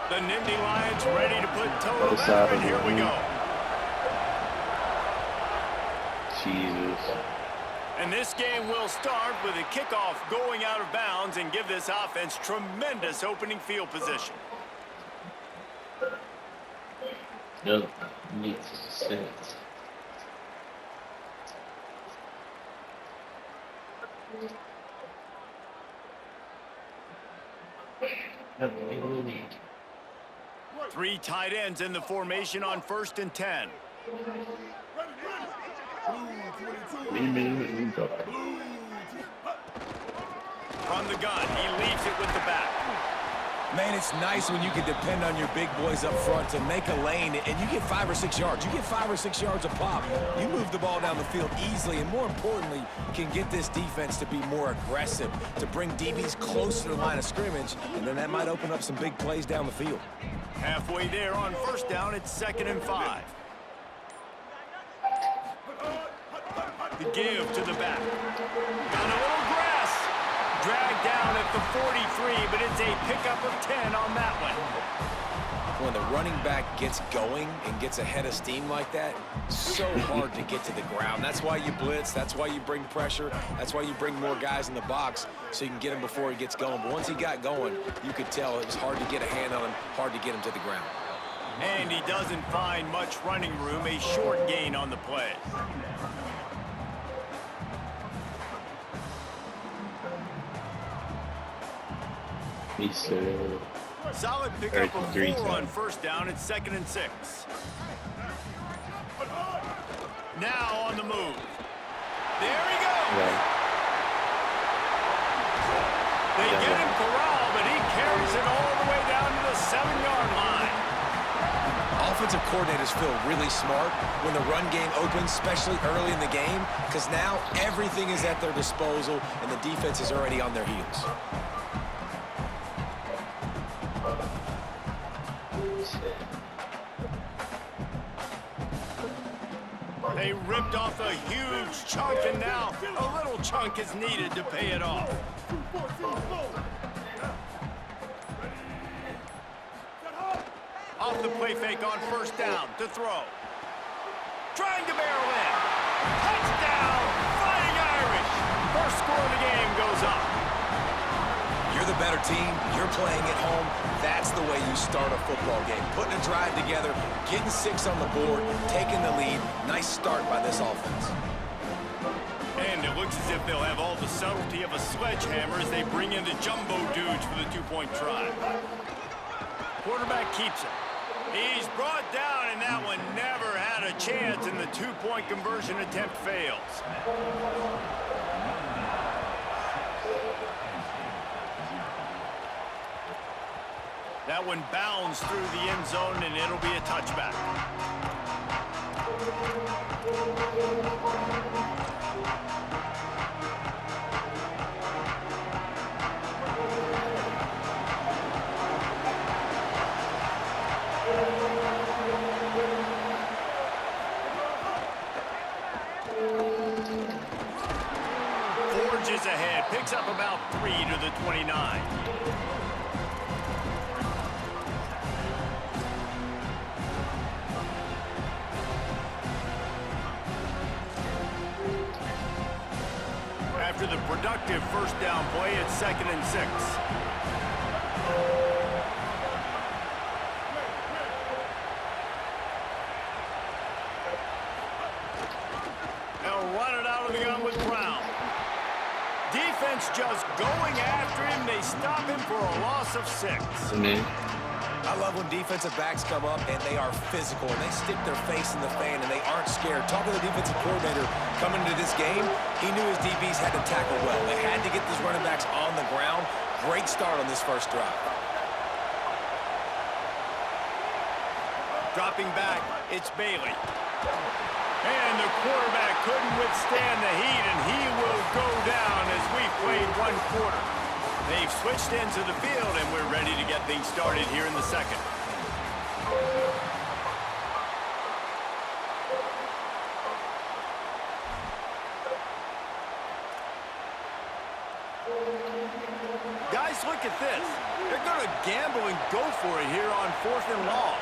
The Nittany Lions ready to put total there, and here we go. Jesus. And this game will start with a kickoff going out of bounds and give this offense tremendous opening field position. Yep, makes sense. Three tight ends in the formation on 1st and 10. From the gun, he leaves it with the back. Man, it's nice when you can depend on your big boys up front to make a lane, and you get 5 or 6 yards. You get 5 or 6 yards a pop. You move the ball down the field easily, and more importantly, can get this defense to be more aggressive, to bring DBs close to the line of scrimmage, and then that might open up some big plays down the field. Halfway there on 1st down, it's 2nd and 5. The give to the back. Got a little grass. Dragged down at the 43, but it's a pickup of 10 on that one. When the running back gets going and gets ahead of steam like that, so hard to get to the ground. That's why you blitz. That's why you bring pressure. That's why you bring more guys in the box so you can get him before he gets going. But once he got going, you could tell it was hard to get a hand on him, hard to get him to the ground. And he doesn't find much running room, a short gain on the play. Solid pickup of 4 on 1st down. It's 2nd and 6. Now on the move. There he goes. Right. They get him corralled, but he carries it all the way down to the 7-yard line. Offensive coordinators feel really smart when the run game opens, especially early in the game, because now everything is at their disposal and the defense is already on their heels. They ripped off a huge chunk, and now a little chunk is needed to pay it off. Off the play fake on 1st down to throw. Trying to barrel in. Touchdown, Fighting Irish. First score of the game goes up. You're the better team. You're playing at home. That's the way you start a football game. Putting a drive together, getting 6 on the board, taking the lead. Nice start by this offense. And it looks as if they'll have all the subtlety of a sledgehammer as they bring in the jumbo dudes for the 2-point try. Quarterback keeps it. He's brought down, and that one never had a chance, and the 2-point conversion attempt fails. That one bounds through the end zone, and it'll be a touchback. Forges ahead, picks up about 3 to the 29. After the productive first down play, it's 2nd and 6. They'll run it out of the gun with Brown. Defense just going after him. They stop him for a loss of 6. I love when defensive backs come up and they are physical and they stick their face in the fan and they aren't scared. Talking to the defensive coordinator coming into this game, he knew his DBs had to tackle well. They had to get these running backs on the ground. Great start on this first drive. Dropping back, it's Bailey. And the quarterback couldn't withstand the heat, and he will go down as we've played 1 quarter. They've switched into the field, and we're ready to get things started here in the second. Guys, look at this. They're going to gamble and go for it here on 4th and long.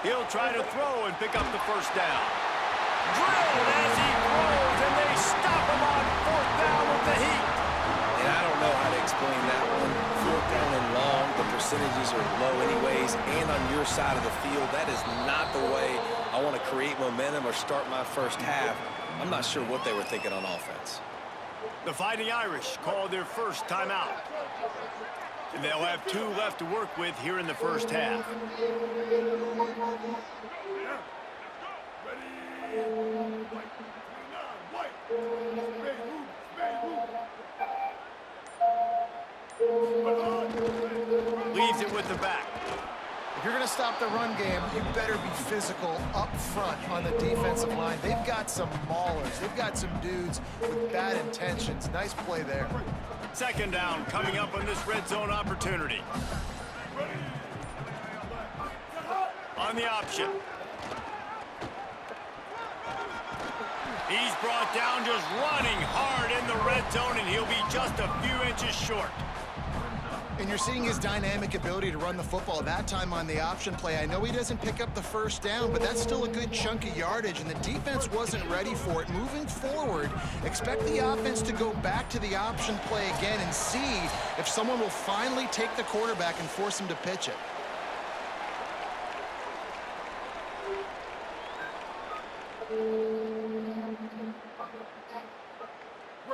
He'll try to throw and pick up the first down. Drilled as he throws, and they stop him on 4th down with the heat. And I don't know how to explain that one. 4th down and long, the percentages are low anyways, and on your side of the field, that is not the way I want to create momentum or start my first half. I'm not sure what they were thinking on offense. The Fighting Irish call their first timeout. And they'll have 2 left to work with here in the first half. Leaves it with the back. If you're going to stop the run game, you better be physical up front on the defensive line. They've got some maulers. They've got some dudes with bad intentions. Nice play there. 2nd down coming up on this red zone opportunity. On the option. He's brought down just running hard in the red zone, and he'll be just a few inches short. And you're seeing his dynamic ability to run the football. That time on the option play, I know he doesn't pick up the first down, but that's still a good chunk of yardage, and the defense wasn't ready for it. Moving forward, expect the offense to go back to the option play again and see if someone will finally take the quarterback and force him to pitch it.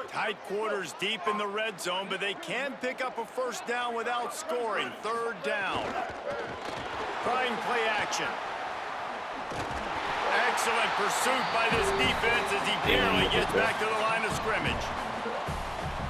Tight quarters deep in the red zone, but they can pick up a first down without scoring. 3rd down. Trying play action. Excellent pursuit by this defense as he barely gets back to the line of scrimmage.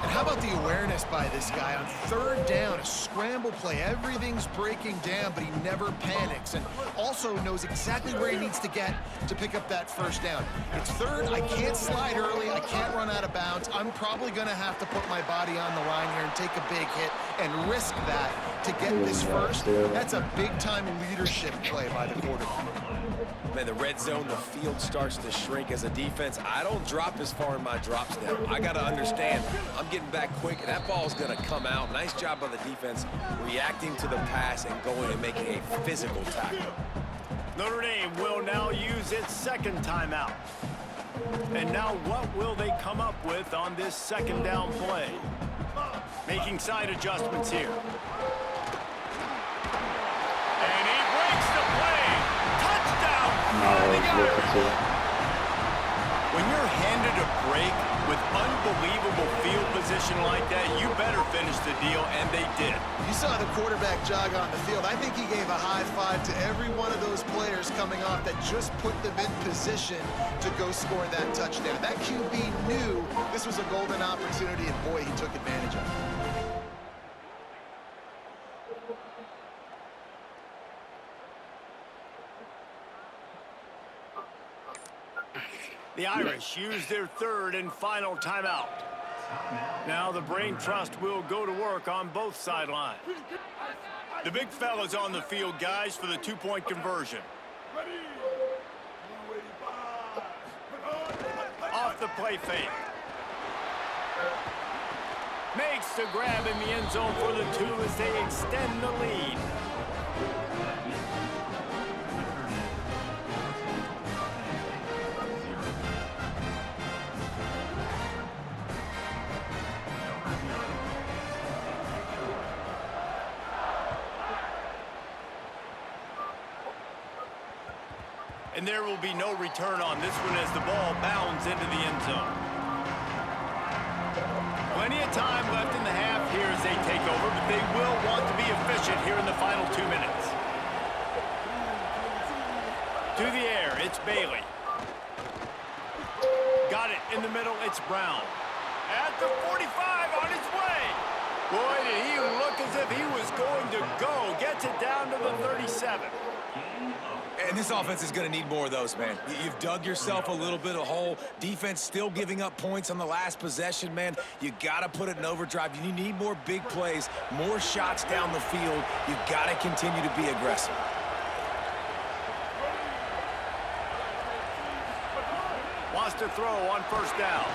And how about the awareness by this guy on 3rd down, a scramble play. Everything's breaking down, but he never panics and also knows exactly where he needs to get to pick up that first down. It's 3rd. I can't slide early. I can't run out of bounds. I'm probably going to have to put my body on the line here and take a big hit and risk that to get this first. That's a big-time leadership play by the quarterback. Man, the red zone, the field starts to shrink as a defense. I don't drop as far in my drop step. I got to understand, I'm getting back quick, and that ball's going to come out. Nice job by the defense reacting to the pass and going and making a physical tackle. Notre Dame will now use its 2nd timeout. And now what will they come up with on this 2nd down play? Making side adjustments here. And he breaks the play. Touchdown! No, When you're handed a break, With unbelievable field position like that, you better finish the deal, and they did. You saw the quarterback jog on the field. I think he gave a high five to every one of those players coming off that just put them in position to go score that touchdown. That QB knew this was a golden opportunity, and boy, he took advantage of it. The Irish use their third and final timeout. Now the Brain Trust will go to work on both sidelines. The big fella's on the field, guys, for the two-point conversion. Off the play fake. Makes the grab in the end zone for the two as they extend the lead. And there will be no return on this one as the ball bounds into the end zone. Plenty of time left in the half here as they take over, but they will want to be efficient here in the final 2 minutes. To the air, it's Bailey. Got it in the middle, it's Brown. At the 45 on his way. Boy, did he look as if he was going to go. Gets it down to the 37. And this offense is going to need more of those, man. You've dug yourself a little bit of hole. Defense still giving up points on the last possession, man. You got to put it in overdrive. You need more big plays, more shots down the field. You got to continue to be aggressive. Wants to throw on first down.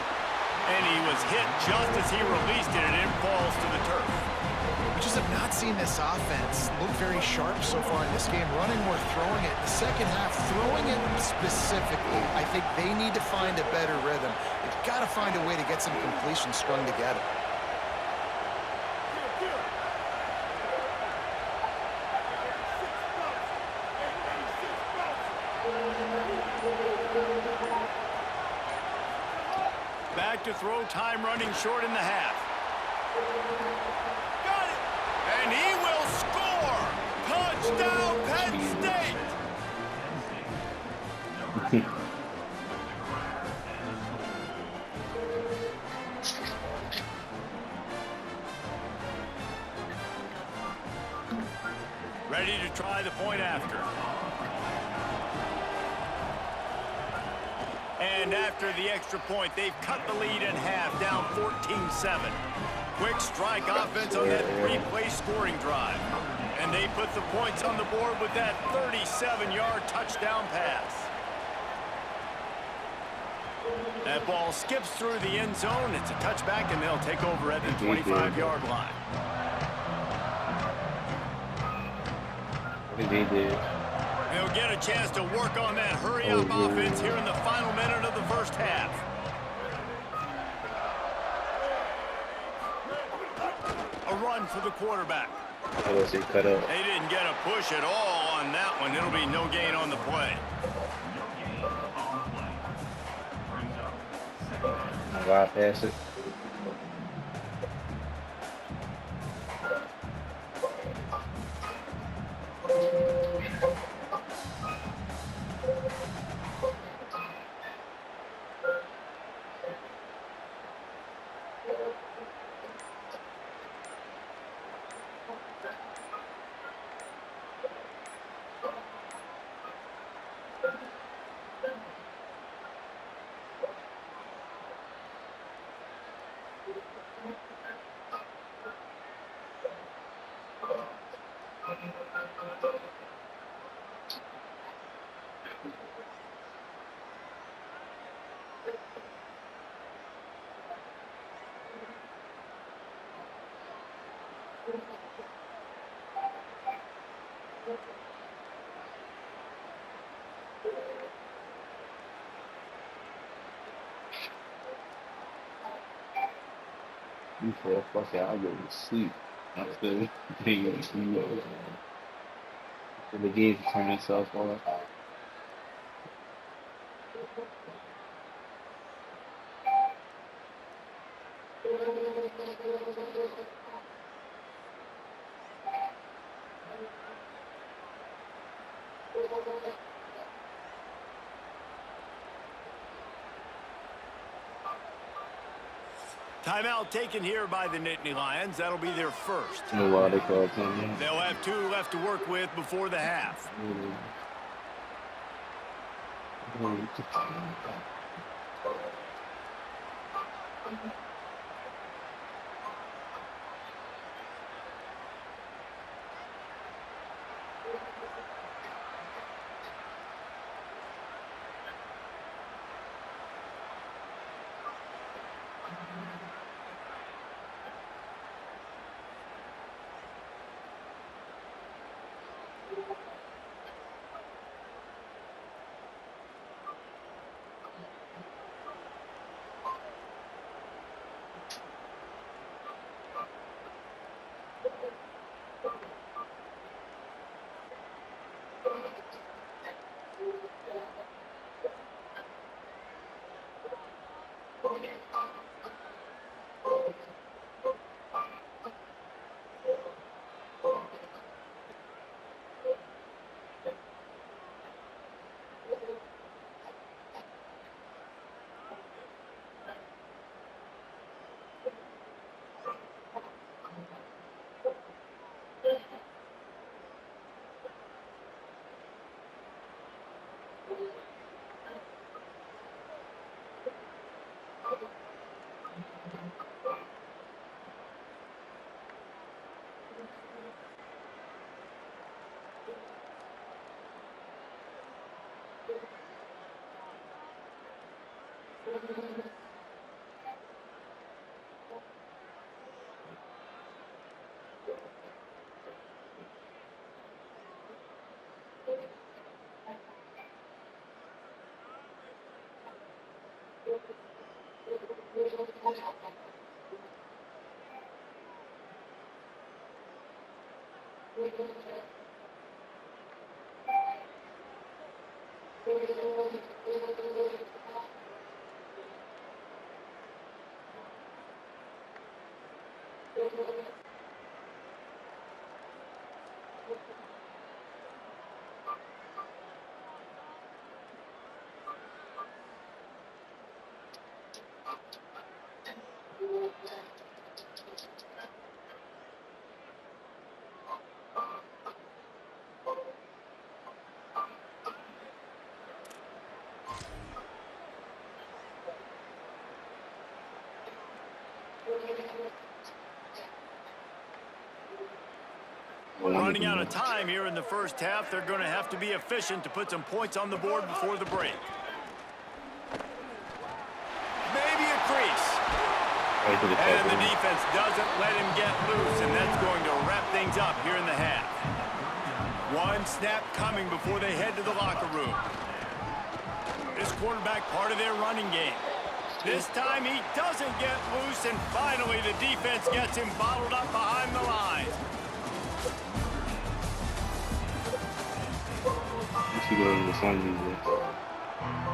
And he was hit just as he released it, and it falls to the turf. We just have not seen this offense look very sharp so far in this game, running or throwing it. The second half, throwing it specifically, I think they need to find a better rhythm. They've got to find a way to get some completions strung together. Back to throw, time running short in the half. Got it! And he will score! Touchdown, Penn State! Ready to try the point after. And after the extra point, they've cut the lead in half, down 14-7. Quick strike offense on that three-play scoring drive. And they put the points on the board with that 37-yard touchdown pass. That ball skips through the end zone. It's a touchback, and they'll take over at the 25-yard line. They'll get a chance to work on that hurry-up offense here in the final minute of the first half. A run for the quarterback. They didn't get a push at all on that one. It'll be no gain on the play. Bypass it. You said, fuck it, I'll go to sleep. After being the game to turn itself off. Timeout taken here by the Nittany Lions. That'll be their first. You know why they call it timeout? They'll have 2 left to work with before the half. Running out of time here in the first half. They're going to have to be efficient to put some points on the board before the break. Maybe a crease. And the defense doesn't let him get loose, and that's going to wrap things up here in the half. One snap coming before they head to the locker room. This quarterback part of their running game. This time he doesn't get loose, and finally the defense gets him bottled up behind the line.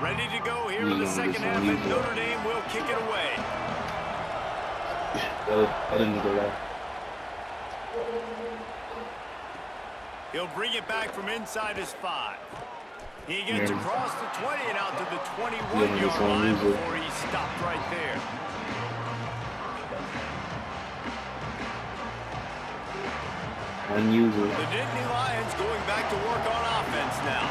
Ready to go here in the second half, and Notre Dame will kick it away. I didn't go that. He'll bring it back from inside his 5. He gets across the 20 and out to the 21-yard line before he stopped right there. Unusual. The Nittany Lions going back to work on offense now.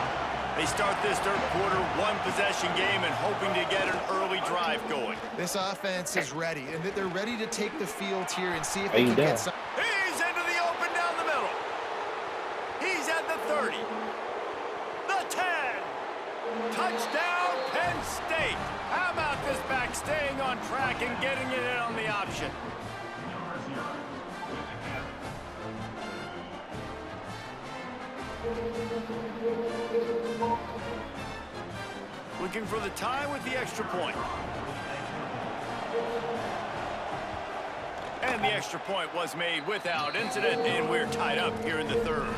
They start this third quarter one-possession game and hoping to get an early drive going. This offense is ready, and they're ready to take the field here and see if they can get some. He's into the open down the middle. He's at the 30. The 10. Touchdown, Penn State. How about this back staying on track and getting it in on the option? Looking for the tie with the extra point. And the extra point was made without incident, and we're tied up here in the third.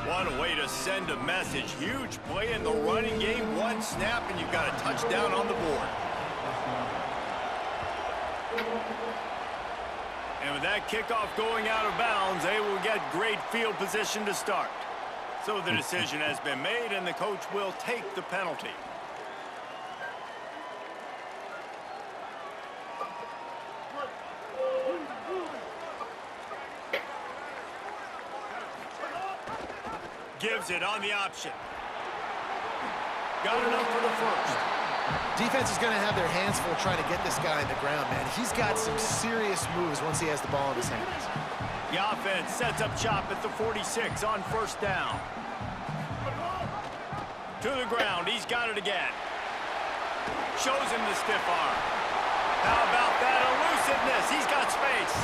What a way to send a message. Huge play in the running game. One snap, and you've got a touchdown on the board. And with that kickoff going out of bounds, they will get great field position to start. So the decision has been made, and the coach will take the penalty. Gives it on the option. Got enough for the first. Defense is going to have their hands full trying to get this guy on the ground, man. He's got some serious moves once he has the ball in his hands. The offense sets up shop at the 46 on first down. To the ground, he's got it again. Shows him the stiff arm. How about that elusiveness? He's got space.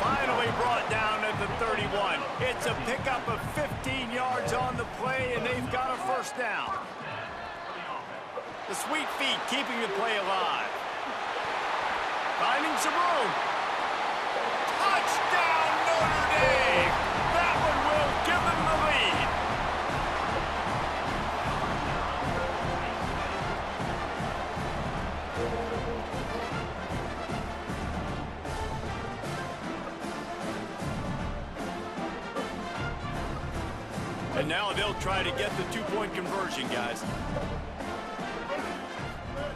Finally brought down at the 31. It's a pickup of 15 yards on the play, and they've got a first down. The sweet feet keeping the play alive. Finding some room. Touchdown, Notre Dame! That one will give them the lead. And now they'll try to get the two-point conversion, guys.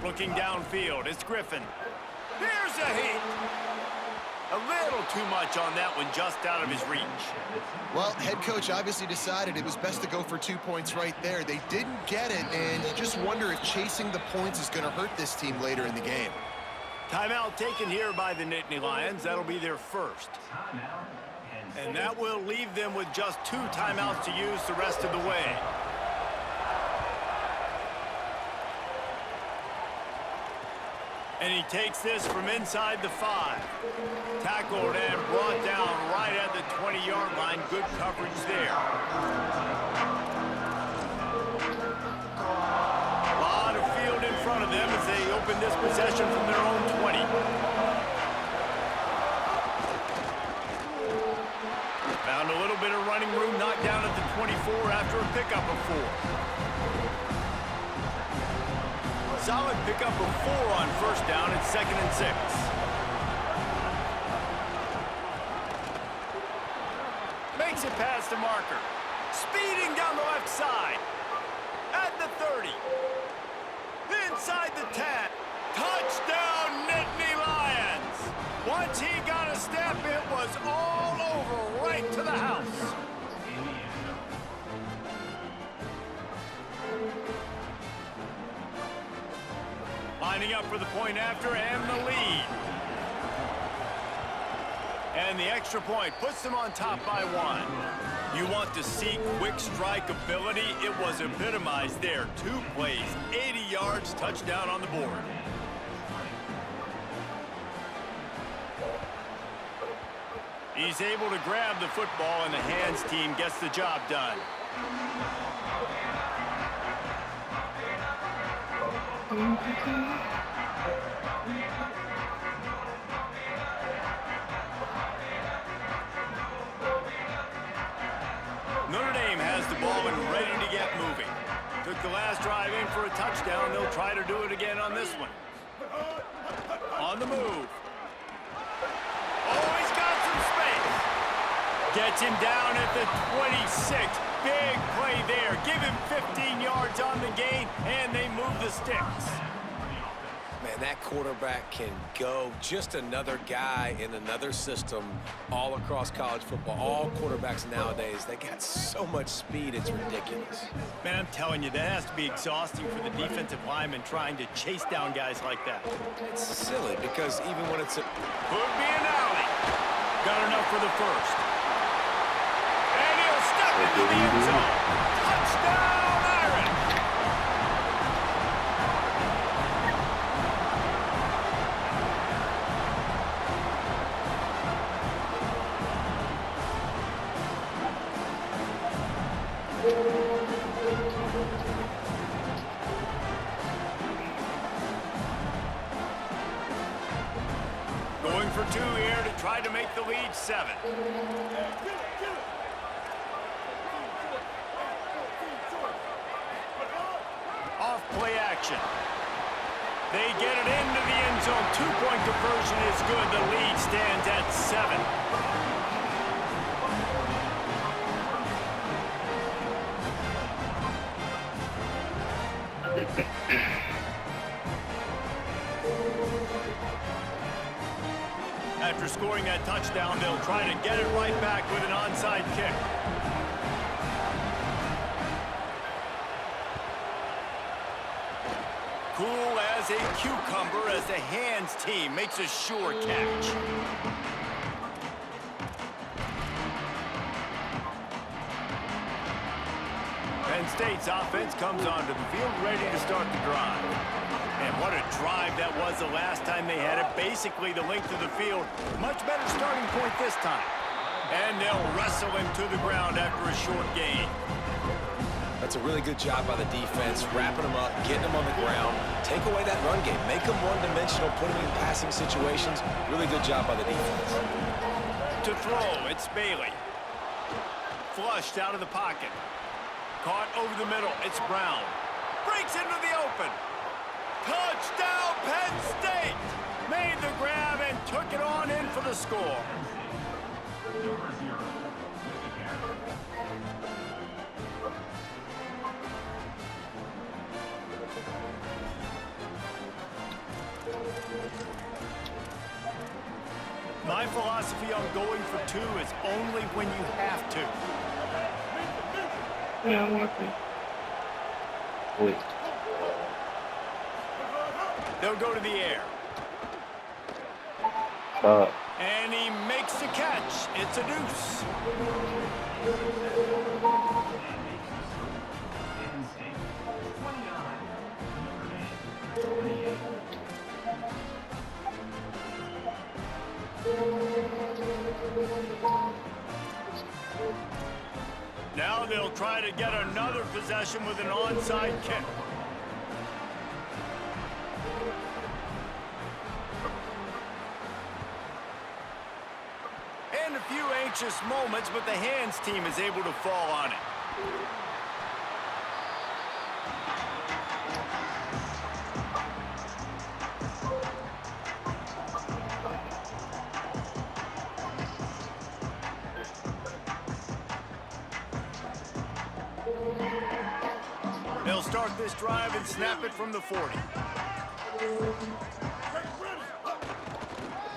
Looking downfield, it's Griffin. Here's a hit. A little too much on that one, just out of his reach. Well, head coach obviously decided it was best to go for 2 points right there. They didn't get it, and you just wonder if chasing the points is going to hurt this team later in the game. Timeout taken here by the Nittany Lions. That'll be their first. And that will leave them with just 2 timeouts to use the rest of the way. And he takes this from inside the 5. Tackled and brought down right at the 20-yard line. Good coverage there. A lot of field in front of them as they open this possession from their own 20. Found a little bit of running room, knocked down at the 24 after a pickup of 4. Solid pickup of 4 on first down at 2nd and 6. Makes it past the marker. Speeding down the left side. At the 30. Inside the 10. Touchdown, Nittany Lions. Once he got a step, it was all over, right to the house. Lining up for the point after and the lead. And the extra point puts them on top by 1. You want to see quick strike ability? It was epitomized there. 2 plays, 80 yards, touchdown on the board. He's able to grab the football, and the hands team gets the job done. Notre Dame has the ball and ready to get moving. Took the last drive in for a touchdown. They'll try to do it again on this one. On the move. Oh, he's got some space. Gets him down at the 26. Big play there. Give him 15 yards on the gain, and they move the sticks. Man, that quarterback can go. Just another guy in another system all across college football. All quarterbacks nowadays, they got so much speed, it's ridiculous. Man, I'm telling you, that has to be exhausting for the defensive lineman trying to chase down guys like that. It's silly because even when it's a... Could be an alley. Got enough for the first. And he'll step into the end zone. Touchdown, Irish! Going for 2 here to try to make the lead 7. Off play action. They get it into the end zone. 2-point conversion is good. The lead stands at 7. After scoring that touchdown, they'll try to get it right back with an onside kick. Cool as a cucumber as the hands team makes a sure catch. Penn State's offense comes onto the field ready to start the drive. And what a drive that was the last time they had it. Basically the length of the field. Much better starting point this time. And they'll wrestle him to the ground after a short gain. That's a really good job by the defense, wrapping them up, getting them on the ground, take away that run game, make them one-dimensional, put them in passing situations. Really good job by the defense. To throw, it's Bailey. Flushed out of the pocket. Caught over the middle, it's Brown. Breaks into the open. Touchdown, Penn State! Made the grab and took it on in for the score. My philosophy on going for two is only when you have to. Yeah, I want to. Wait. They'll go to the air. And he makes the catch. It's a deuce. Now they'll try to get another possession with an onside kick. And a few anxious moments, but the hands team is able to fall on it. They'll start this drive and snap it from the 40.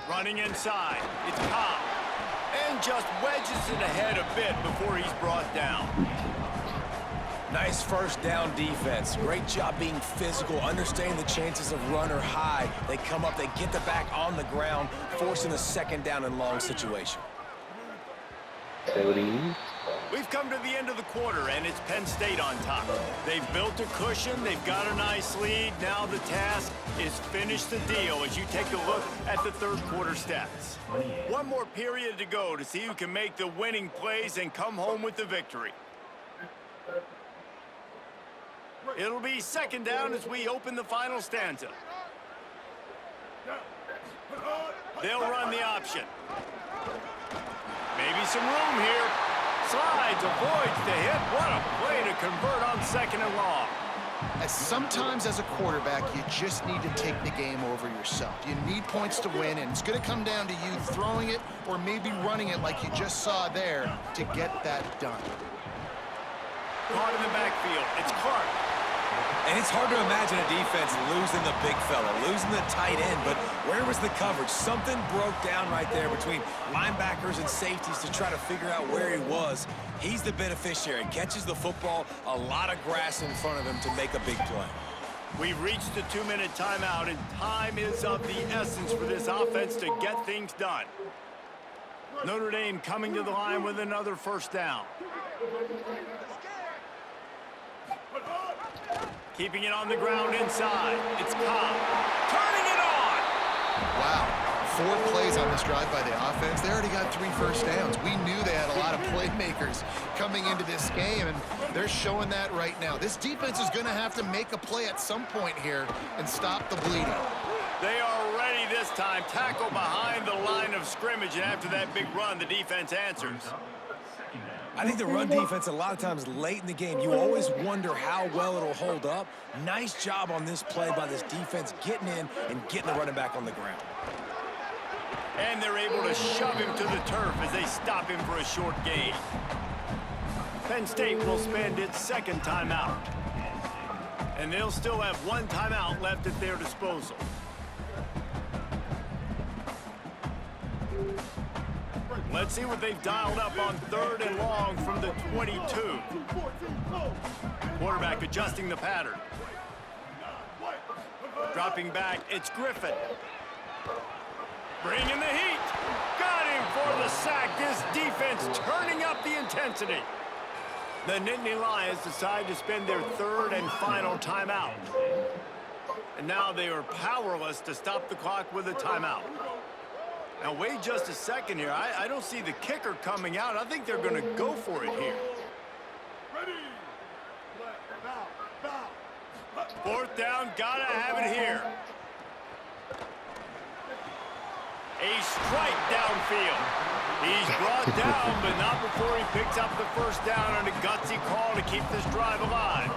Running inside, it's Cobb. And just wedges it ahead a bit before he's brought down. Nice first down defense. Great job being physical, understanding the chances of run or high. They come up, they get the back on the ground, forcing a second down and long situation. We've come to the end of the quarter, and it's Penn State on top. They've built a cushion. They've got a nice lead. Now the task is finish the deal as you take a look at the third quarter stats. One more period to go to see who can make the winning plays and come home with the victory. It'll be second down as we open the final stanza. They'll run the option. Maybe some room here. Slides, avoids the hit. What a play to convert on second and long. Sometimes as a quarterback, you just need to take the game over yourself. You need points to win, and it's going to come down to you throwing it or maybe running it like you just saw there to get that done. Caught in the backfield. It's Clark. And it's hard to imagine a defense losing the big fella, losing the tight end, but where was the coverage? Something broke down right there between linebackers and safeties to try to figure out where he was. He's the beneficiary. Catches the football, a lot of grass in front of him to make a big play. We've reached the 2-minute timeout, and time is of the essence for this offense to get things done. Notre Dame coming to the line with another first down. Keeping it on the ground inside. It's Cobb. Turning it on! Wow. 4 plays on this drive by the offense. They already got 3 first downs. We knew they had a lot of playmakers coming into this game, and they're showing that right now. This defense is going to have to make a play at some point here and stop the bleeding. They are ready this time. Tackle behind the line of scrimmage, and after that big run, the defense answers. I think the run defense, a lot of times late in the game, you always wonder how well it'll hold up. Nice job on this play by this defense, getting in and getting the running back on the ground. And they're able to shove him to the turf as they stop him for a short gain. Penn State will spend its second timeout. And they'll still have one timeout left at their disposal. Let's see what they've dialed up on 3rd and long from the 22. Quarterback adjusting the pattern. Dropping back, it's Griffin. Bringing the heat. Got him for the sack. This defense turning up the intensity. The Nittany Lions decide to spend their 3rd and final timeout. And now they are powerless to stop the clock with a timeout. Now, wait just a second here. I don't see the kicker coming out. I think they're going to go for it here. Fourth down, gotta have it here. A strike downfield. He's brought down, but not before he picks up the first down on a gutsy call to keep this drive alive.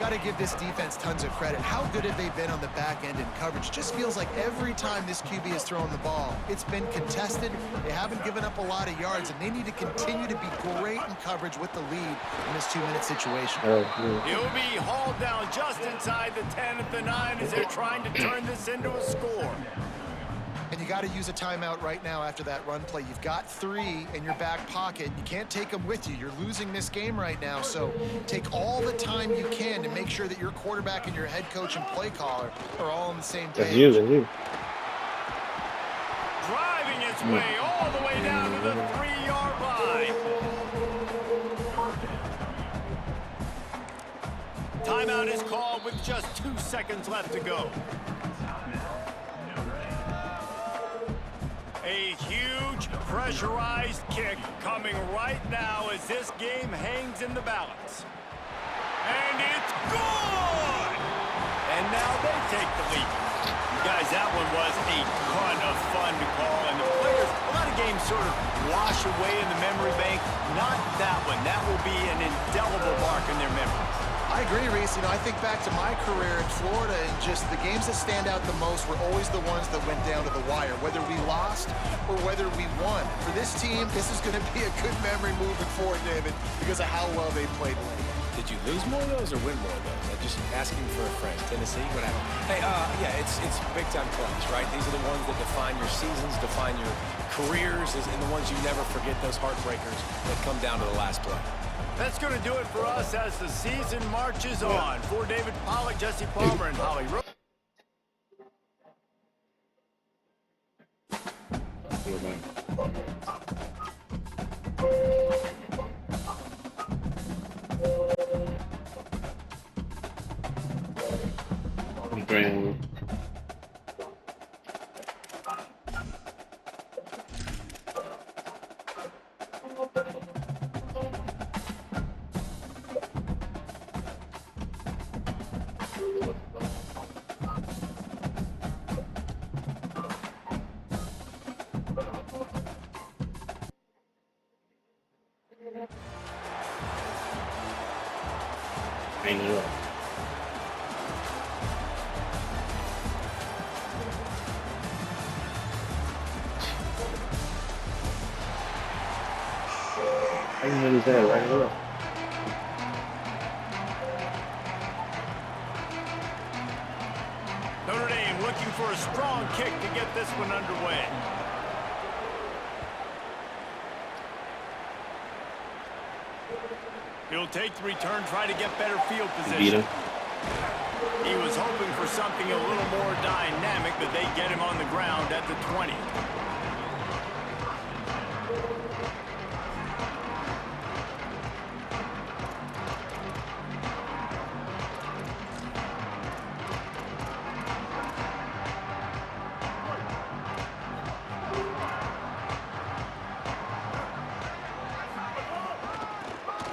Got to give this defense tons of credit. How good have they been on the back end in coverage? Just feels like every time this QB has thrown the ball, it's been contested. They haven't given up a lot of yards, and they need to continue to be great in coverage with the lead in this 2-minute situation. He'll be hauled down just inside the 10 at the 9 as they're trying to turn this into a score. And you got to use a timeout right now after that run play. You've got 3 in your back pocket. You can't take them with you. You're losing this game right now. So take all the time you can to make sure that your quarterback and your head coach and play caller are all on the same page. That's you. Driving its way all the way down to the 3-yard line. Timeout is called with just 2 seconds left to go. A huge pressurized kick coming right now as this game hangs in the balance. And it's good! And now they take the lead. Guys, that one was a ton of fun to call. And the players, a lot of games sort of wash away in the memory bank. Not that one. That will be an indelible mark in their memories. I agree, Reese. I think back to my career in Florida, and just the games that stand out the most were always the ones that went down to the wire, whether we lost or whether we won. For this team, this is going to be a good memory moving forward, David, because of how well they played late. Did you lose more of those or win more of those? I'm just asking for a friend. Tennessee, what happened? Hey, yeah, it's big-time clutch, right? These are the ones that define your seasons, define your careers, and the ones you never forget, those heartbreakers that come down to the last play. That's going to do it for us as the season marches on. For David Pollack, Jesse Palmer, and Holly Rowe. Notre Dame looking for a strong kick to get this one underway. He'll take the return, try to get better field position. He was hoping for something a little more dynamic, but they get him on the ground at the 20.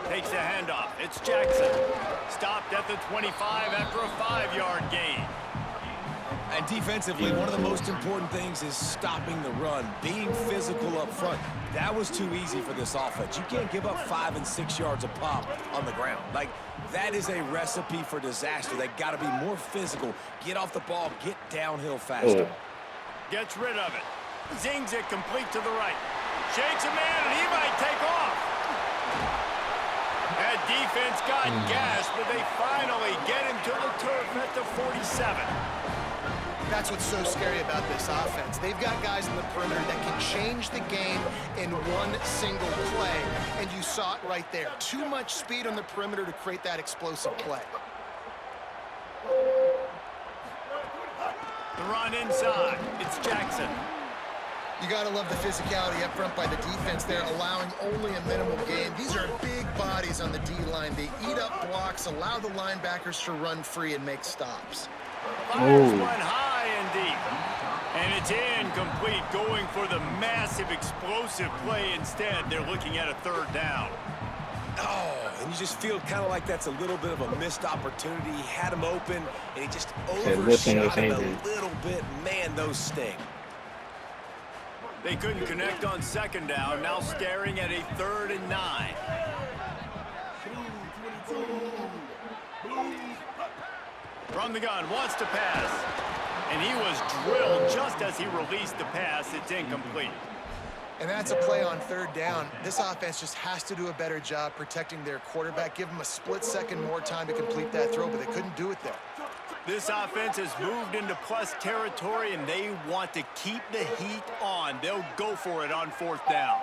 Takes the handoff. It's Jackson. Stopped at the 25 after a 5-yard gain. And defensively, one of the most important things is stopping the run, being physical up front. That was too easy for this offense. You can't give up 5 and 6 yards a pop on the ground. Like, that is a recipe for disaster. They got to be more physical, get off the ball, get downhill faster. Gets rid of it. Zings it complete to the right. Shakes a man, and he might take off. That defense got gas, but they finally get him to the turf at the 47. That's what's so scary about this offense. They've got guys in the perimeter that can change the game in one single play, and you saw it right there. Too much speed on the perimeter to create that explosive play. The run inside. It's Jackson. You got to love the physicality up front by the defense there, allowing only a minimal gain. These are big bodies on the D-line. They eat up blocks, allow the linebackers to run free and make stops. Fires one high and deep. And it's incomplete, going for the massive explosive play instead. They're looking at a third down. Oh, and you just feel kind of like that's a little bit of a missed opportunity. He had him open, and he just overshot it a little bit. Man, those sting. They couldn't connect on second down, now staring at a 3rd and 9. From the gun, wants to pass. And he was drilled just as he released the pass. It's incomplete. And that's a play on 3rd down. This offense just has to do a better job protecting their quarterback. Give him a split second more time to complete that throw, but they couldn't do it there. This offense has moved into plus territory, and they want to keep the heat on. They'll go for it on 4th down.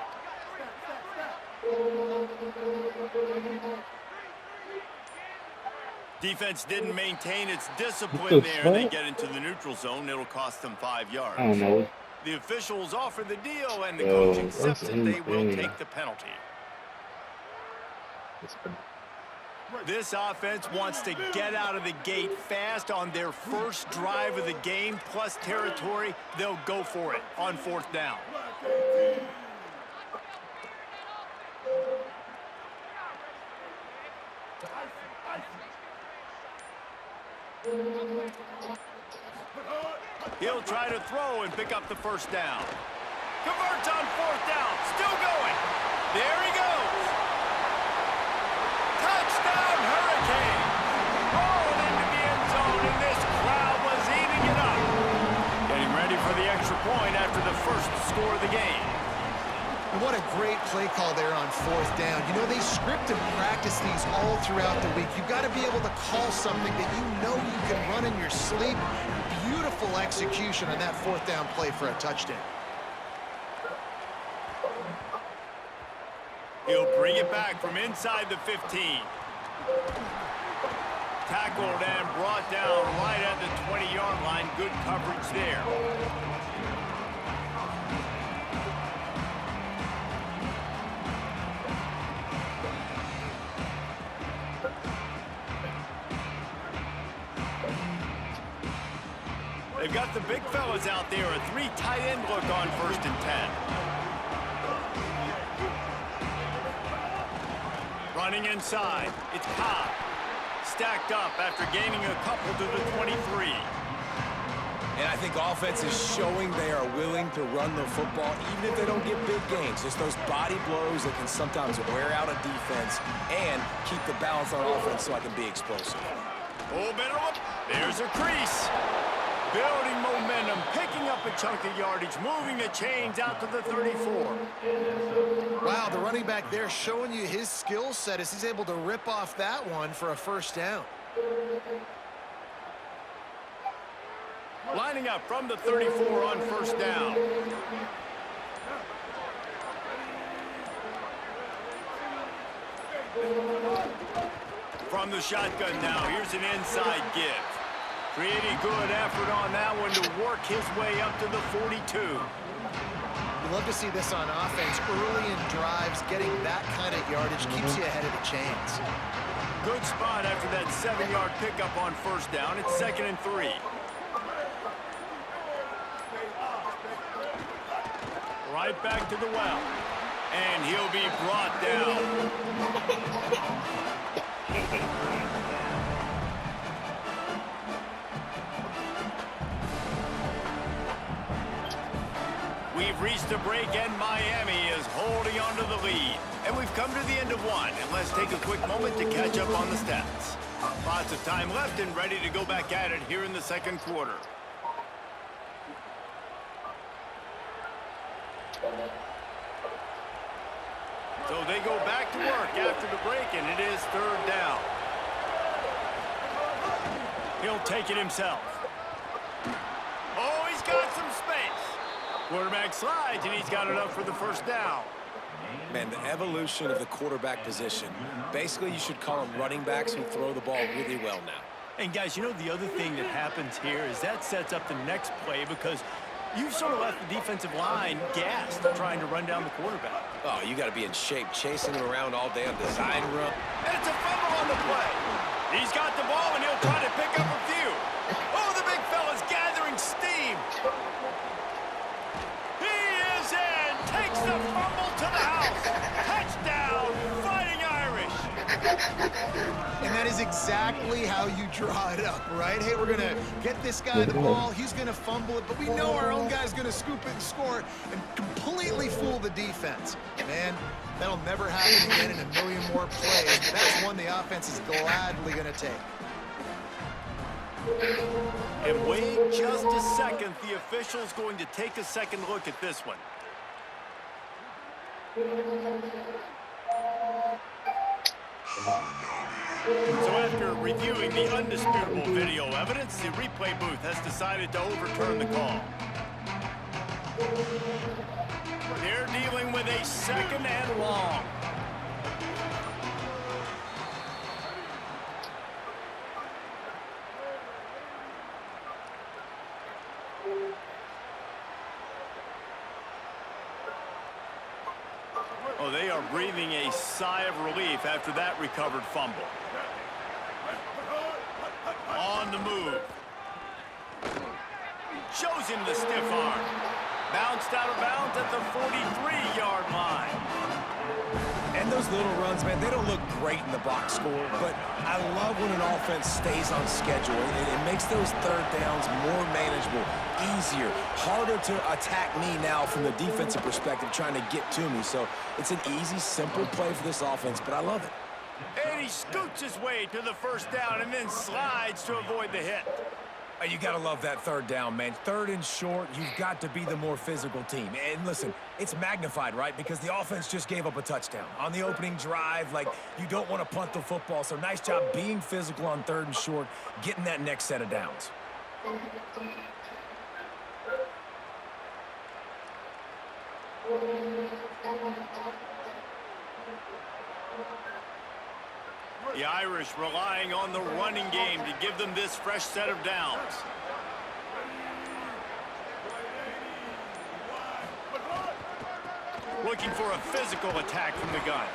Defense didn't maintain its discipline there. They get into the neutral zone. It'll cost them 5 yards. I don't know. The officials offer the deal, and the coach accepts it. They will take the penalty. This offense wants to get out of the gate fast on their first drive of the game, plus territory. They'll go for it on 4th down. He'll try to throw and pick up the first down. Converts on 4th down. Still going. There he goes. Touchdown, Hurricane. Rolling into the end zone, and this crowd was eating it up. Getting ready for the extra point after the first score of the game. And what a great play call there on 4th down. You know, they script and practice these all throughout the week. You've got to be able to call something that you know you can run in your sleep. Beautiful execution on that 4th down play for a touchdown. He'll bring it back from inside the 15. Tackled and brought down right at the 20-yard line. Good coverage there. They've got the big fellas out there. A 3 tight end look on 1st and 10. Running inside. It's Cobb. Stacked up after gaining a couple to the 23. And I think offense is showing they are willing to run the football, even if they don't get big gains. Just those body blows that can sometimes wear out a defense and keep the balance on offense so I can be explosive. Oh, better up. There's a crease. Building momentum, picking up a chunk of yardage, moving the chains out to the 34. Wow, the running back there showing you his skill set as he's able to rip off that one for a 1st down. Lining up from the 34 on 1st down. From the shotgun now, here's an inside give. Pretty good effort on that one to work his way up to the 42. You love to see this on offense. Early in drives, getting that kind of yardage keeps you ahead of the chains. Good spot after that 7-yard pickup on 1st down. It's 2nd and 3. Right back to the well. And he'll be brought down. We've reached a break, and Miami is holding on to the lead. And we've come to the end of one, and let's take a quick moment to catch up on the stats. Lots of time left and ready to go back at it here in the 2nd quarter. So they go back to work after the break, and it is 3rd He'll take it himself. Oh, he's got some space. Quarterback slides, and he's got enough for the first down. Man, the evolution of the quarterback position. Basically, you should call them running backs who throw the ball really well now. And guys, you know the other thing that happens here is that sets up the next play because you've sort of left the defensive line gassed trying to run down the quarterback. Oh, you got to be in shape, chasing him around all day on design run. And it's a fumble on the play. He's got the ball, and he'll try to pick up a few. Oh, the big fella's gathering steam. He is in. Takes the fumble to the house. Touchdown, Fighting Irish. And that is exactly how you draw it up, right? Hey, we're going to get this guy the ball. He's going to fumble it, but we know our own guy's going to scoop it and score and completely fool the defense. Man, that'll never happen again in a million more plays, but that's one the offense is gladly going to take. And wait just a second. The official's going to take a second look at this one. So after reviewing the undisputable video evidence, the replay booth has decided to overturn the call. They're dealing with a second and long. Oh, they are breathing a sigh of relief after that recovered fumble. On the move. Shows him the stiff arm. Bounced out of bounds at the 43-yard line. And those little runs, man, they don't look great in the box score, but I love when an offense stays on schedule. It makes those third downs more manageable, easier, harder to attack me now from the defensive perspective trying to get to me. So it's an easy, simple play for this offense, but I love it. And he scoots his way to the first down and then slides to avoid the hit. You got to love that third down, man. Third and short, you've got to be the more physical team. And listen, it's magnified, right? Because the offense just gave up a touchdown. On the opening drive, like, you don't want to punt the football. So nice job being physical on third and short, getting that next set of downs. The Irish relying on the running game to give them this fresh set of downs. Looking for a physical attack from the gun.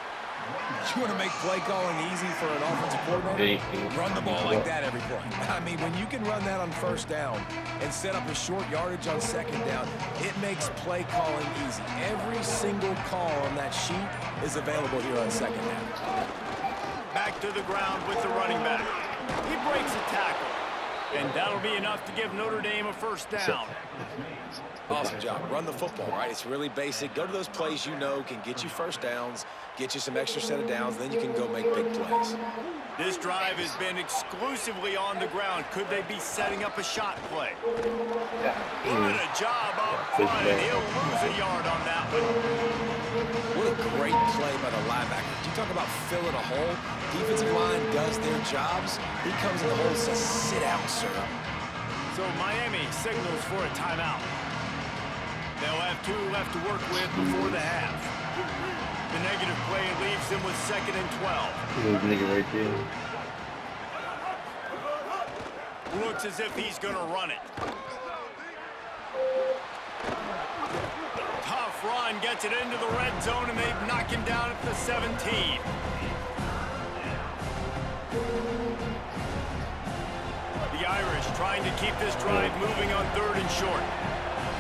You want to make play calling easy for an offensive coordinator? Run the ball like that every play. I mean, when you can run that on first down and set up a short yardage on second down, it makes play calling easy. Every single call on that sheet is available here on second down. Back to the ground with the running back. He breaks a tackle. And that'll be enough to give Notre Dame a first down. Awesome job. Run the football, right? It's really basic. Go to those plays you know can get you first downs, get you some extra set of downs, then you can go make big plays. This drive has been exclusively on the ground. Could they be setting up a shot play? What a job up front, and he'll lose a yard on that one. What a great play by the linebacker. You talk about filling a hole. Defensive line does their jobs. He comes in the hole and says, sit down, sir. So Miami signals for a timeout. They'll have 2 left to work with before the half. The negative play leaves them with 2nd and 12. Nigga right there. Looks as if he's going to run it. Tough run, gets it into the red zone, and they knock him down at the 17. The Irish trying to keep this drive moving on 3rd and short.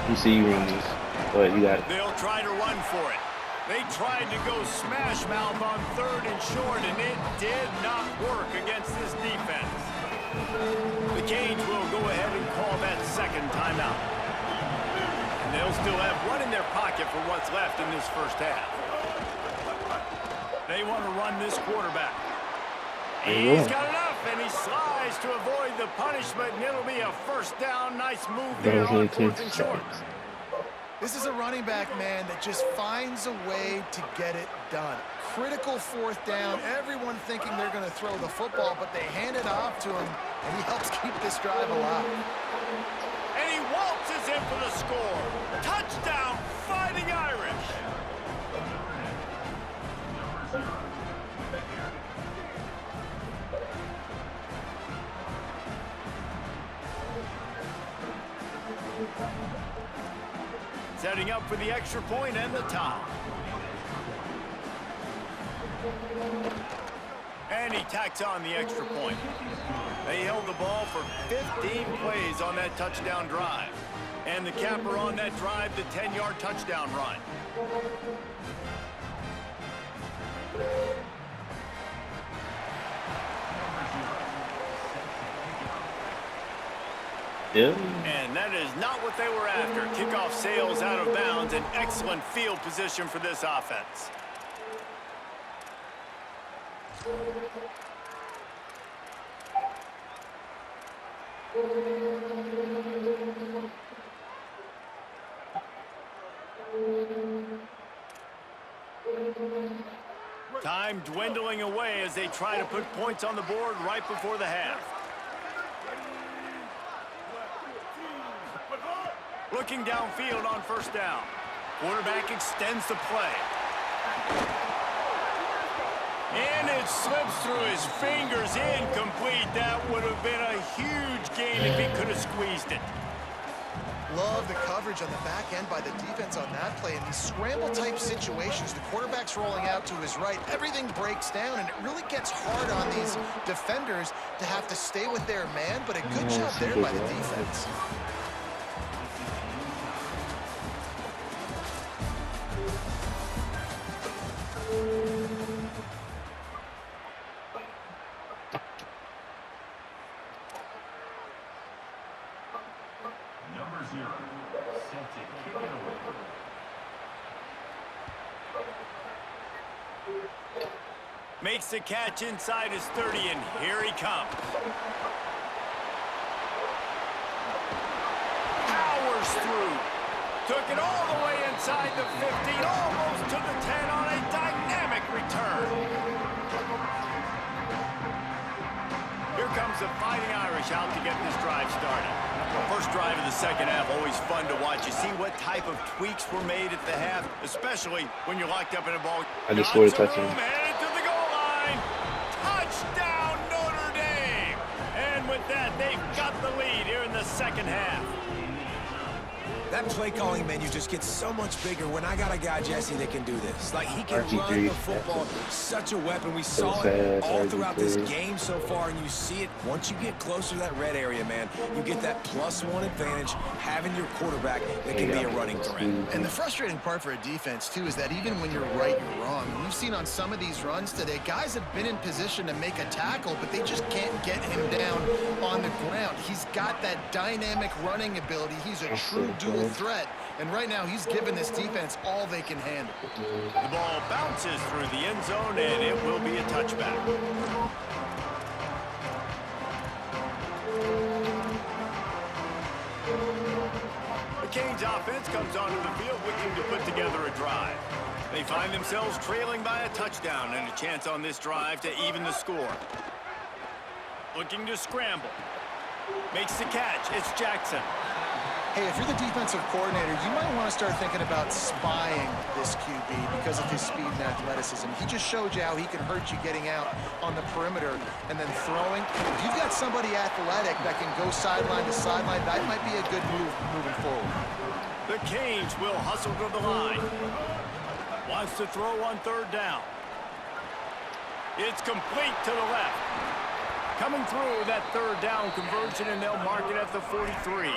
You see you run this. But you got it. They'll try to run for it. They tried to go smash mouth on 3rd and short, and it did not work against this defense. The Canes will go ahead and call that 2nd timeout. And they'll still have one in their pocket for what's left in this first half. They want to run this quarterback. He's got enough, and he slides to avoid the punishment, and it'll be a first down. Nice move there on 4th and short. This is a running back, man, that just finds a way to get it done. Critical fourth down. Everyone thinking they're going to throw the football, but they hand it off to him, and he helps keep this drive alive. And he waltzes in for the score. Touchdown, Fighting Irish. Setting up for the extra point and the tie. And he tacks on the extra point. They held the ball for 15 plays on that touchdown drive. And the capper on that drive, the 10-yard touchdown run. Yeah. And that is not what they were after. Kickoff sails out of bounds. An excellent field position for this offense. Time dwindling away as they try to put points on the board right before the half. Looking downfield on first down. Quarterback extends the play. And it slips through his fingers, incomplete. That would have been a huge gain if he could have squeezed it. Love the coverage on the back end by the defense on that play. In these scramble-type situations, the quarterback's rolling out to his right. Everything breaks down, and it really gets hard on these defenders to have to stay with their man, but a good job there by the defense. Makes the catch inside his 30, and here he comes. Powers through. Took it all the way inside the 15, almost to the 10 on a dynamic return. Here comes the Fighting Irish out to get this drive started. First drive of the second half, always fun to watch. You see what type of tweaks were made at the half, especially when you're locked up in a ball. I just scored a touchdown. Headed to the goal line. Touchdown, Notre Dame. And with that, they've got the lead here in the second half. That play calling menu just gets so much bigger when I got a guy, Jesse, that can do this. Like, he can run the football. Such a weapon. We saw it all throughout this game so far, and you see it once you get closer to that red area, man. You get that +1 advantage having your quarterback that can be a running threat. And the frustrating part for a defense, too, is that even when you're right, you're wrong. We've seen on some of these runs today, guys have been in position to make a tackle, but they just can't get him down on the ground. He's got that dynamic running ability. He's a true dual threat, and right now he's given this defense all they can handle. The ball bounces through the end zone, and it will be a touchback. The Canes offense comes onto the field looking to put together a drive. They find themselves trailing by a touchdown and a chance on this drive to even the score. Looking to scramble. Makes the catch. It's Jackson. Hey, if you're the defensive coordinator, you might want to start thinking about spying this QB because of his speed and athleticism. He just showed you how he can hurt you getting out on the perimeter and then throwing. If you've got somebody athletic that can go sideline to sideline, that might be a good move moving forward. The Canes will hustle to the line. Wants to throw on third down. It's complete to the left. Coming through that third down conversion, and they'll mark it at the 43.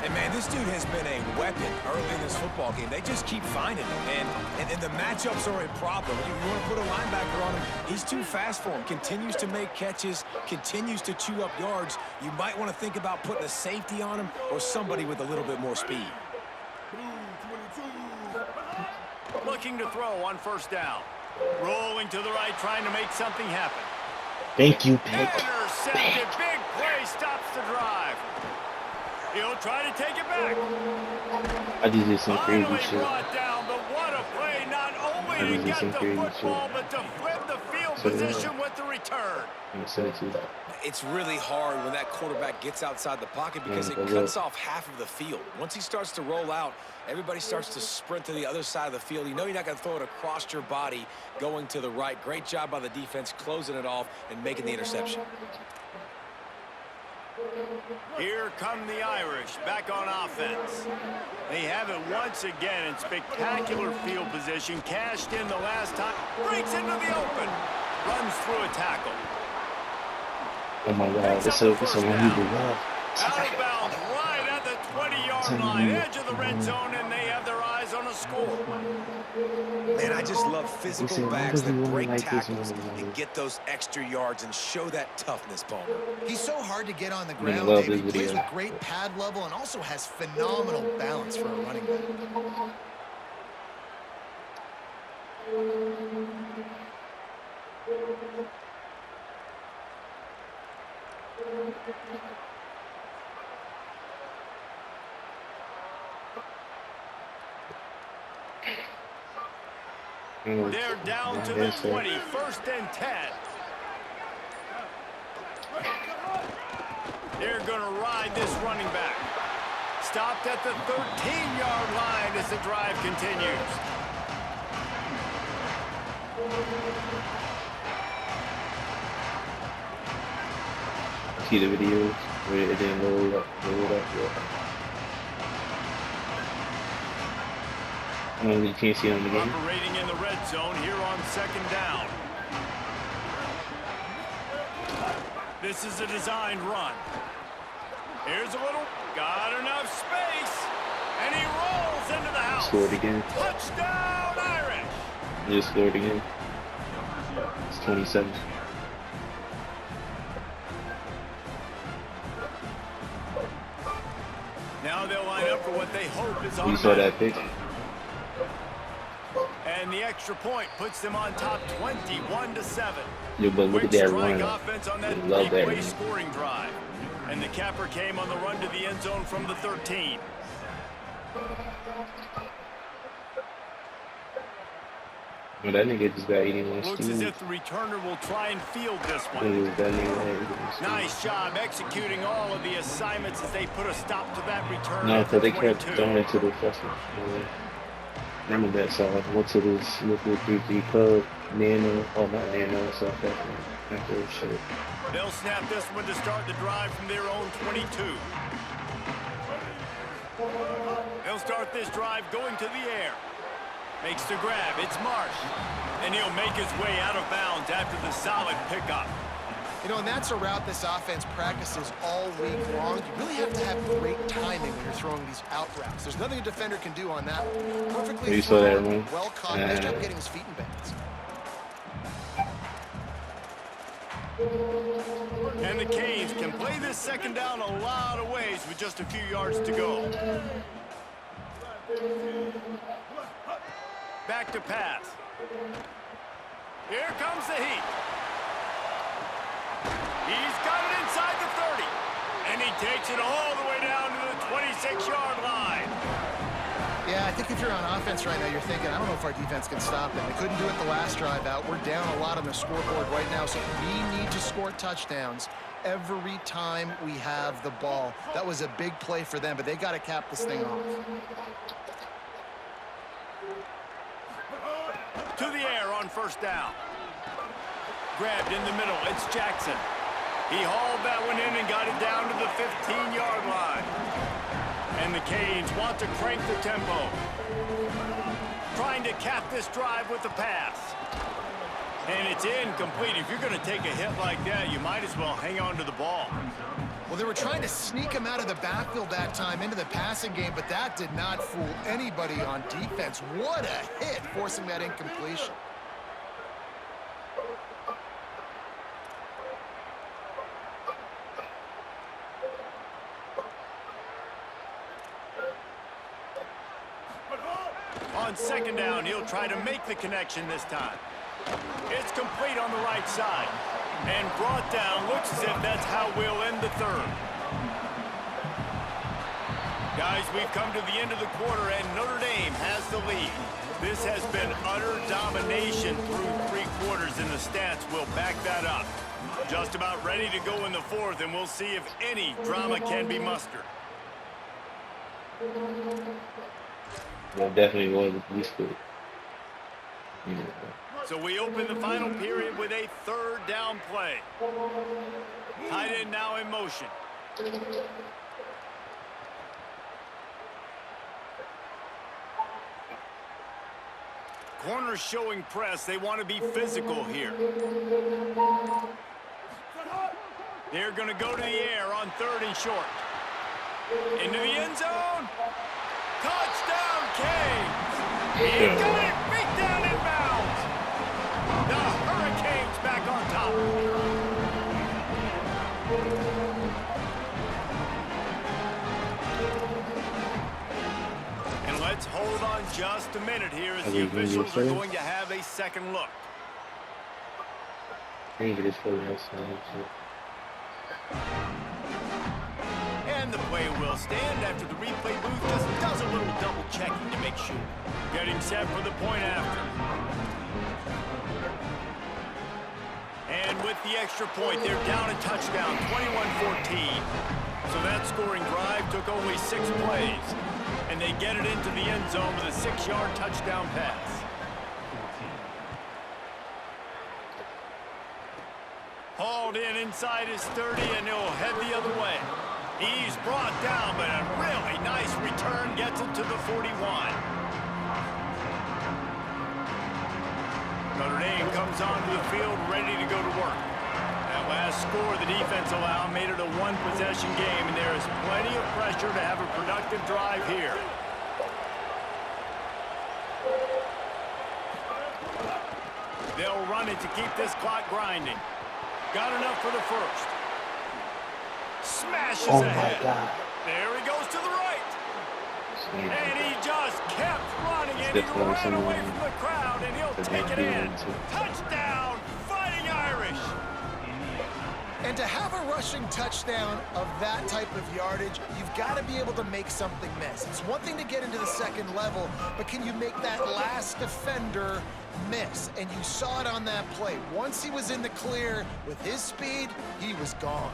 And, man, this dude has been a weapon early in this football game. They just keep finding him, and the matchups are a problem. You want to put a linebacker on him, he's too fast for him. Continues to make catches, continues to chew up yards. You might want to think about putting a safety on him or somebody with a little bit more speed. Looking to throw on first down. Rolling to the right, trying to make something happen. Thank you, Pick. Intercepted. Big play stops the drive. He'll try to take it back. I just did some crazy Finally shit. brought down, but what a play, not I only to just did get some the crazy football, shit. but to flip the field So, position with the return. I'm gonna send it to you. It's really hard when that quarterback gets outside the pocket because it cuts off half of the field. Once he starts to roll out, everybody starts to sprint to the other side of the field. You know you're not going to throw it across your body going to the right. Great job by the defense closing it off and making the interception. Here come the Irish back on offense. They have it once again in spectacular field position. Cashed in the last time. Breaks into the open. Runs through a tackle. Oh my god, it's a long move. Out of bounds right at the 20-yard line. Edge of the red zone, and they have their eyes on a score. Man, I just love physical backs that break like tackles and get those extra yards and show that toughness, Palmer. He's so hard to get on the I ground, love David. He this plays video. with great pad level and also has phenomenal balance for a running back. They're down to the 20, 1st and 10. They're going to ride this running back. Stopped at the 13-yard line as the drive continues. See the videos where it didn't load up yet. You can't see it on the game. Operating in the red zone here on 2nd down. This is a designed run. Here's a little, got enough space, and he rolls into the house. Scored again. Touchdown, Irish. Just scored again. It's 27. Now they'll line up for what they hope is You saw that automatic. pick? And the extra point puts them on top 21-7. Yeah, but look Quick at that strike run. offense on that I love that three-way run. scoring drive. And the capper came on the run to the end zone from the 13. Well, that nigga just got 81 Looks as steals. if the returner will try and field this That one. nigga had 81 steals. Nice job executing all of the assignments as they put a stop to that return No, at the because they kept 22. throwing it to the freshman. Remember that side? Went to this local 3-3 club, Nano. Oh, not Nano, South Africa. After shit. They'll snap this one to start the drive from their own 22. They'll start this drive going to the air. Makes the grab. It's Marsh. And he'll make his way out of bounds after the solid pickup. You know, and that's a route this offense practices all week long. You really have to have great timing when you're throwing these out routes. There's nothing a defender can do on that one. Perfectly You saw that thrown, one? well caught. Nice job getting his feet in bounds. And the Canes can play this 2nd down a lot of ways with just a few yards to go. Back to pass. Here comes the heat. He's got it inside the 30. And he takes it all the way down to the 26-yard line. Yeah, I think if you're on offense right now, you're thinking, I don't know if our defense can stop them. They couldn't do it the last drive out. We're down a lot on the scoreboard right now, so we need to score touchdowns every time we have the ball. That was a big play for them, but they got to cap this thing off. To the air on 1st down. Grabbed in the middle. It's Jackson. He hauled that one in and got it down to the 15-yard line. And the Canes want to crank the tempo. Trying to cap this drive with the pass. And it's incomplete. If you're going to take a hit like that, you might as well hang on to the ball. Well, they were trying to sneak him out of the backfield that time into the passing game, but that did not fool anybody on defense. What a hit, forcing that incompletion. On 2nd down, he'll try to make the connection this time. It's complete on the right side. And brought down. Looks as if that's how we'll end the 3rd. Guys, we've come to the end of the quarter, and Notre Dame has the lead. This has been utter domination through 3 quarters, and the stats will back that up. Just about ready to go in the 4th, and we'll see if any drama can be mustered. Yeah, definitely was used to it. Yeah. So we open the final period with a 3rd down play. Tight end now in motion. Corners showing press. They want to be physical here. They're going to go to the air on 3rd and short. Into the end zone. Touchdown, Canes. He got it. Beat down inbounds. The Hurricanes back on top. And let's hold on just a minute here as the officials are going to have a second look. I think it is for the rest of And the play will stand after the replay booth just does a little double checking to make sure. Getting set for the point after. And with the extra point, they're down a touchdown, 21-14. So that scoring drive took only 6 plays. And they get it into the end zone with a 6-yard touchdown pass. Hauled in inside his 30, and he'll head the other way. He's brought down, but a really nice return gets him to the 41. Notre Dame comes onto the field ready to go to work. That last score the defense allowed made it a 1-possession game, and there is plenty of pressure to have a productive drive here. They'll run it to keep this clock grinding. Got enough for the 1st. Smashes ahead. God. There he goes to the right. And he just kept running, and he ran away from the crowd, and he'll take it in. Touchdown, Fighting Irish. And to have a rushing touchdown of that type of yardage, you've got to be able to make something miss. It's one thing to get into the 2nd level, but can you make that last defender miss? And you saw it on that play. Once he was in the clear with his speed, he was gone.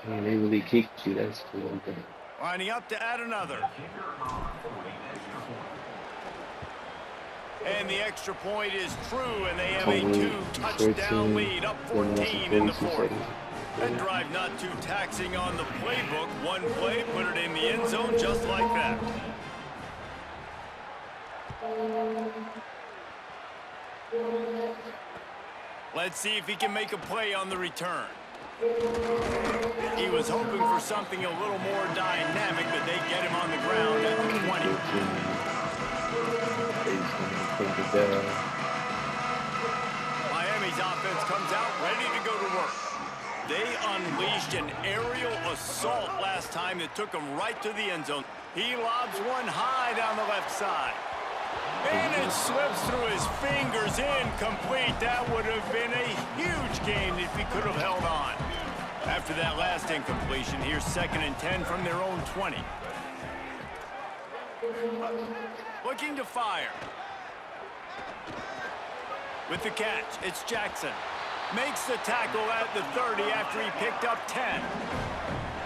Man, they really kicked you. That's cool. Lining up to add another. And the extra point is true, and they have a 2-touchdown lead, up 14 in the 4th. That drive not too taxing on the playbook. One play, put it in the end zone just like that. Let's see if he can make a play on the return. He was hoping for something a little more dynamic, but they get him on the ground at the 20. Miami's offense comes out ready to go to work. They unleashed an aerial assault last time that took him right to the end zone. He lobs one high down the left side. And it slips through his fingers, incomplete. That would have been a huge game if he could have held on. After that last incompletion, here's 2nd and 10 from their own 20. Looking to fire. With the catch, it's Jackson. Makes the tackle at the 30 after he picked up 10.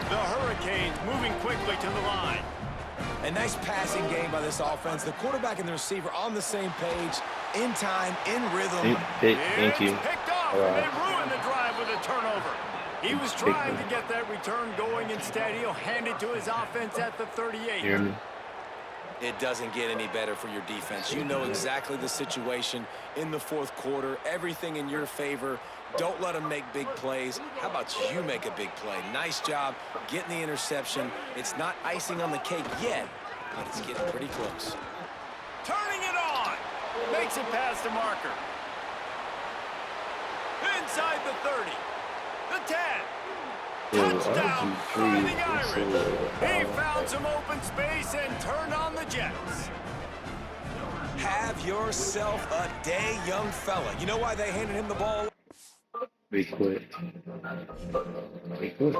The Hurricanes moving quickly to the line. A nice passing game by this offense. The quarterback and the receiver on the same page, in time, in rhythm. Thank you. Picked off, and they ruined the drive with a turnover. He was trying to get that return going. Instead, he'll hand it to his offense at the 38. Hear me? It doesn't get any better for your defense. You know exactly the situation in the 4th quarter. Everything in your favor. Don't let them make big plays. How about you make a big play? Nice job getting the interception. It's not icing on the cake yet, but it's getting pretty close. Turning it on. Makes it past the marker. Inside the 30. The 10. Touchdown, Fighting Irish. He found some open space and turned on the Jets. Have yourself a day, young fella. You know why they handed him the ball? Be quick. Be quick.